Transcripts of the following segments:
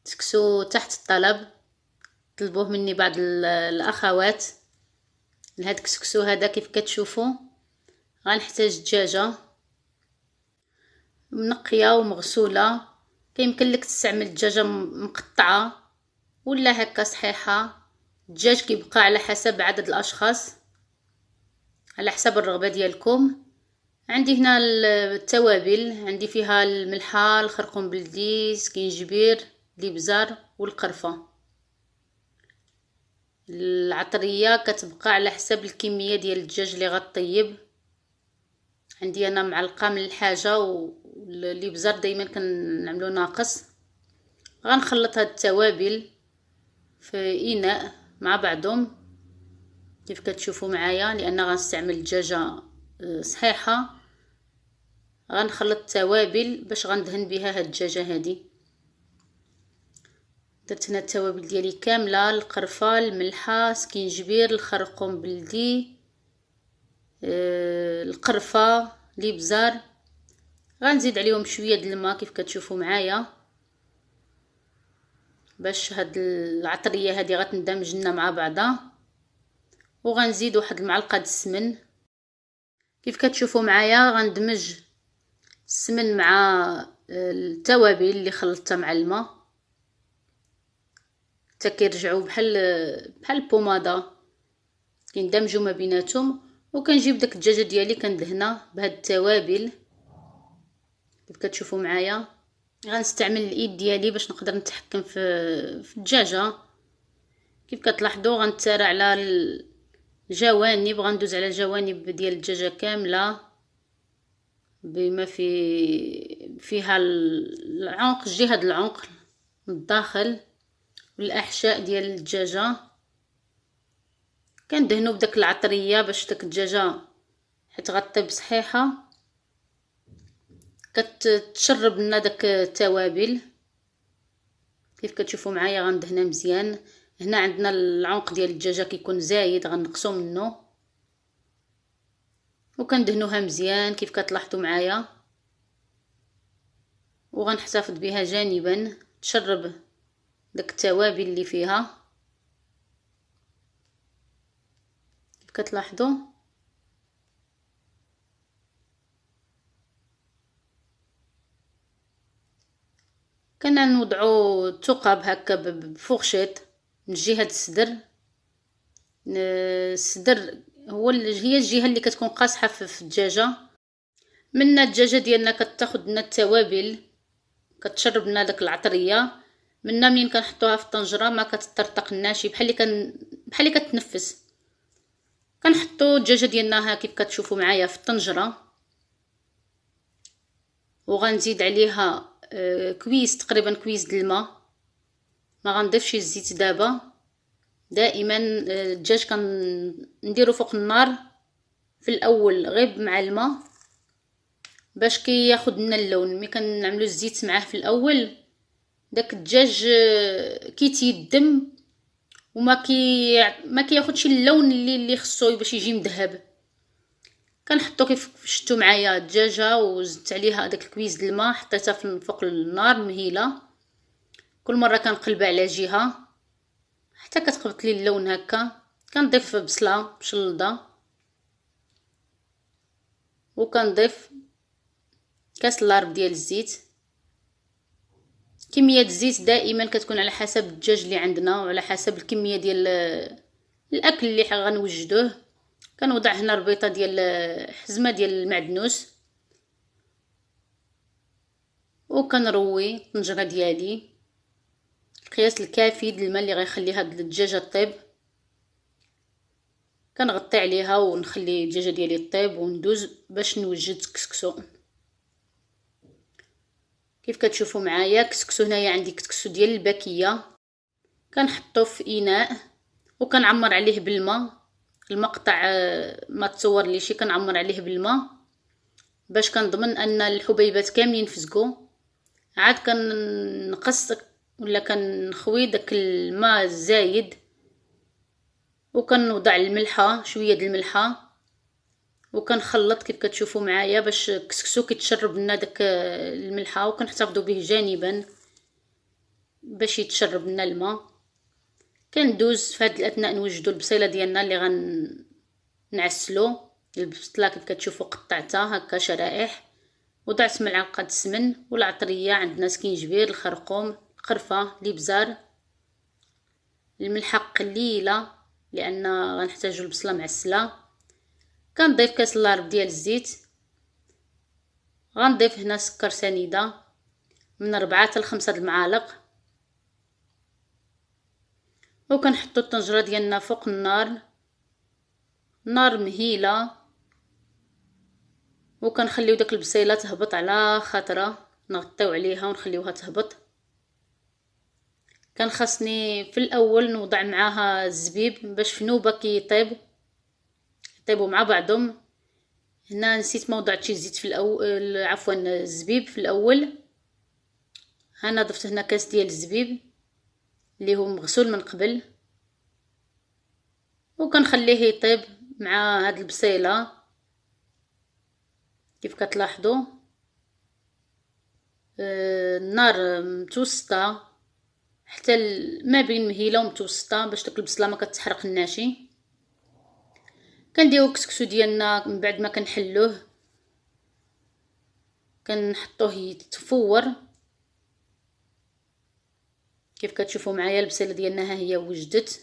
كسكسو تحت الطلب، طلبوه مني بعض الاخوات لهاد الكسكسو هذا. كيف كتشوفوا غنحتاج دجاجه منقيه ومغسوله. كيمكن لك تستعمل دجاجه مقطعه ولا هكا صحيحه. الدجاج كيبقى على حسب عدد الاشخاص، على حسب الرغبه ديالكم. عندي هنا التوابل، عندي فيها الملحه، الخرقوم بلدي، سكينجبير، الابزار والقرفه. العطريه كتبقى على حسب الكميه ديال الدجاج اللي غطيب. عندي انا معلقه من الحاجه، والابزار دائما كنعملو ناقص. غنخلط هاد التوابل في اناء مع بعضهم كيف كتشوفوا معايا، لان غنستعمل دجاجه صحيحه. غنخلط التوابل باش غندهن بها هاد الدجاجه هادي. درت هنا التوابل ديالي كامله، القرفه، الملحه، سكينجبير، الخرقوم بلدي، القرفه، الابزار. غنزيد عليهم شويه د الماء كيف كتشوفوا معايا باش هاد العطريه هادي غتندمج لنا مع بعضها. وغنزيد واحد المعلقه د السمن. كيف كتشوفوا معايا غندمج السمن مع التوابل اللي خلطتها مع الماء حتى كيرجعوا بحال البوماده، كيندمجوا ما بيناتهم. وكنجيب داك الدجاجه ديالي كندهنها بهاد التوابل كيف كتشوفوا معايا. غنستعمل الايد ديالي باش نقدر نتحكم في الدجاجه. كيف كتلاحظوا غنتسارع على الجوانب، غندوز على الجوانب ديال الدجاجه كامله بما فيها العنق، الجهه د العنق من الداخل والاحشاء ديال الدجاجه. كندهنوا بداك العطريه باش داك الدجاجه حيت غطيب صحيحه كتشرب لنا داك التوابل. كيف كتشوفوا معايا غندهنها مزيان. هنا عندنا العنق ديال الدجاجه كيكون زايد، غنقصو منه وكندهنوها مزيان كيف كتلاحظوا معايا. وغنحتفظ بها جانبا تشرب داك التوابل اللي فيها كيف كتلاحظوا. كنا نوضعوا ثقب هكا بفورشيط من جهه الصدر. الصدر هي الجهه اللي كتكون قاصحه في الدجاجه. من الدجاجه ديالنا كتاخذ لنا التوابل، كتشرب لنا داك العطريه. منا منين كنحطوها في الطنجره ما كتطرطق لنا شي بحال اللي كتنفس. كنحطوا الدجاجه ديالنا ها كيف كتشوفوا معايا في الطنجره. وغنزيد عليها كويس تقريبا كويس د الماء، ما غنضيفش الزيت دابا. دائما الدجاج كنديرو فوق النار في الاول غير مع الماء باش كياخذ لنا اللون. ملي كنعملو الزيت معاه في الاول داك الدجاج كيتيدم وما ما كياخذش اللون اللي خصو باش يجي مذهب. كنحطو كيف شفتوا معايا الدجاجه وزدت عليها داك الكويس د الماء، حطيتها فوق النار مهيله. كل مره كنقلبها على جهه حتى كتقبط لي اللون هكا. كنضيف بصله مشلضه وكنضيف كاس لارب ديال الزيت. كميه الزيت دائما كتكون على حسب الدجاج اللي عندنا وعلى حسب الكميه ديال الاكل اللي غنوجدوه. كنوضع هنا ربيطه ديال حزمه ديال المعدنوس وكنروي الطنجره ديالي القياس الكافي د الماء اللي غيخلي هاد الدجاجه طيب. كنغطي عليها ونخلي الدجاجه ديالي طيب وندوز باش نوجد كسكسو. كيف كتشوفوا معايا كسكسو هنايا عندي كسكسو ديال الباكيه. كنحطو في اناء وكنعمر عليه بالماء. المقطع ما تصور لي شي، كنعمر عليه بالماء باش كنضمن ان الحبيبات كاملين فزقوا. عاد كنقص ولا كنخوي داك الماء الزايد وكنوضع الملحه شويه د الملحه وكنخلط كيف كتشوفوا معايا باش الكسكسو كيتشرب لنا داك الملحه. وكنحتفظوا به جانبا باش يتشرب لنا الماء. كندوز في هاد الاثناء نوجدوا البصيله ديالنا اللي غنعسلو. البصله كيف كتشوفوا قطعتها هكا شرائح، وضعت ملعقه السمن والعطريه، عندنا سكينجبير، الخرقوم، القرفه، الابزار، الملحه قليله لان غنحتاجوا البصله معسله. كنضيف كاس لارب ديال الزيت. غنضيف هنا سكر سنيده من 4 حتى 5 المعالق، وكنحطوا الطنجره ديالنا فوق النار، نار مهيله، وكنخليو داك البصيله تهبط على خطره، نغطيو عليها ونخليوها تهبط. كان خاصني في الاول نوضع معاها الزبيب باش في نوبه يطيبوا مع بعضهم. هنا نسيت ما وضعتش الزيت في الاول، عفوا الزبيب في الاول. انا ضفت هنا كاس ديال الزبيب اللي هو مغسول من قبل، وكنخليه يطيب مع هاد البصيله. كيف كتلاحظوا النار متوسطه حتى ما بين مهيله ومتوسطه باش داك البصله ما كتحرق الناشي. كنديرو الكسكسو ديالنا من بعد ما كنحلوه، كنحطوه يتفور. كيف كتشوفوا معايا البصيله ديالنا ها هي وجدت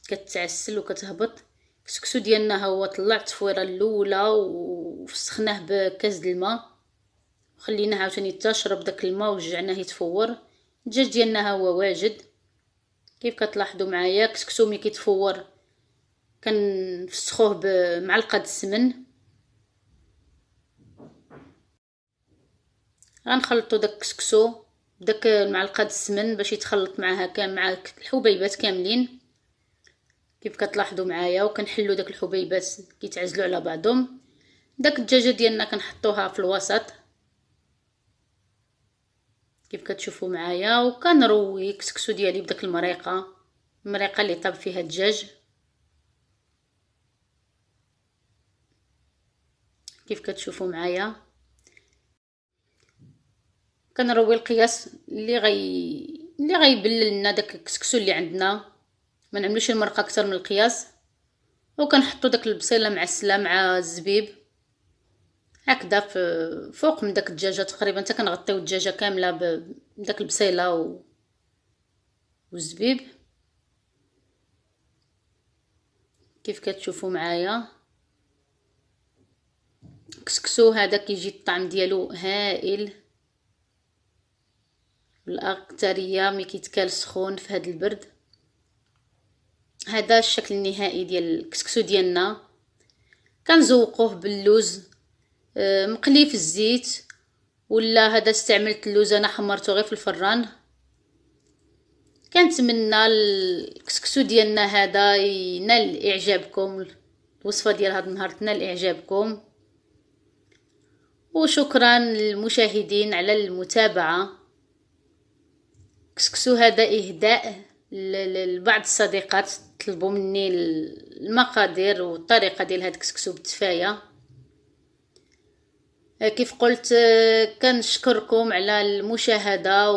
كتعسل وكتهبط. الكسكسو ديالنا ها هو طلع التفويره الاولى وفسخناه بكاس د الماء، وخليناه عاوتاني تشرب داك الماء ورجعناه يتفور. الدجاج ديالنا ها هو واجد. كيف كتلاحظوا معايا الكسكسو ملي كيتفور كنفسخوه بمعلقه السمن. غنخلطوا داك الكسكسو بداك المعلقه السمن باش يتخلط معاها مع الحبيبات كاملين. كيف كتلاحظوا معايا، وكنحلوا داك الحبيبات كيتعزلوا على بعضهم. داك الدجاجه ديالنا كنحطوها في الوسط كيف كتشوفوا معايا، وكنروي الكسكسو ديالي بداك المريقه اللي طاب فيها الدجاج. كيف كتشوفوا معايا كنروي القياس اللي غيبلل لنا داك الكسكسو اللي عندنا، ما نعملوش المرقه اكثر من القياس. وكنحطوا داك البصيله معسله مع الزبيب هكذا فوق من داك الدجاجه تقريبا، حتى كنغطيو الدجاجه كامله بداك البصيله والزبيب. كيف كتشوفوا معايا كسكسو هذا كيجي الطعم ديالو هائل. الاكثريه ملي كيتكال سخون في هذا البرد. هذا الشكل النهائي ديال الكسكسو ديالنا. كنزوقوه باللوز مقلي في الزيت، ولا هذا استعملت اللوز انا حمرته غير في الفران. كنتمنى الكسكسو ديالنا هذا ينال اعجابكم، الوصفه ديال هذا النهار تنال اعجابكم. وشكرا للمشاهدين على المتابعه. كسكسو هذا اهداء لبعض الصديقات طلبوا مني المقادير والطريقه ديال هذا الكسكسو بالتفايه. كيف قلت كنشكركم على المشاهده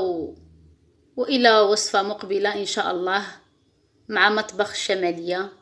والى وصفه مقبله ان شاء الله مع مطبخ الشماليه.